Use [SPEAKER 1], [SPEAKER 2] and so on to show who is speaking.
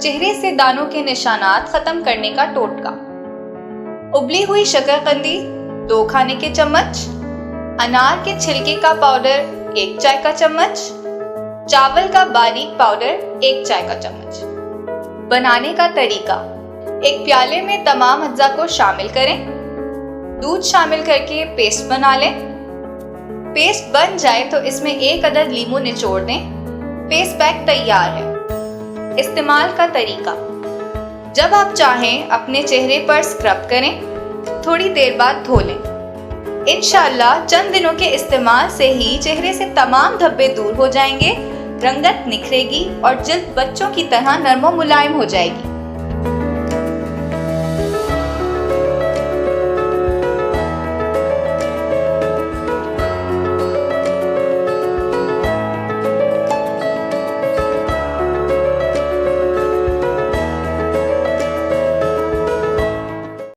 [SPEAKER 1] चेहरे से दानों के निशानात खत्म करने का टोटका। उबली हुई शकरकंदी 2 खाने के चम्मच, अनार के छिलके का पाउडर 1 चाय का चम्मच, चावल का बारीक पाउडर 1 चाय का चम्मच। बनाने का तरीका, एक प्याले में तमाम अज्जा को शामिल करें, दूध शामिल करके पेस्ट बना लें। पेस्ट बन जाए तो इसमें 1 अदद लीमू निचोड़ दें। फेस पैक तैयार है। इस्तेमाल का तरीका, जब आप चाहें अपने चेहरे पर स्क्रब करें, थोड़ी देर बाद धो लें। इंशाअल्लाह चंद दिनों के इस्तेमाल से ही चेहरे से तमाम धब्बे दूर हो जाएंगे, रंगत निखरेगी और जिल्द बच्चों की तरह नरमो मुलायम हो जाएगी।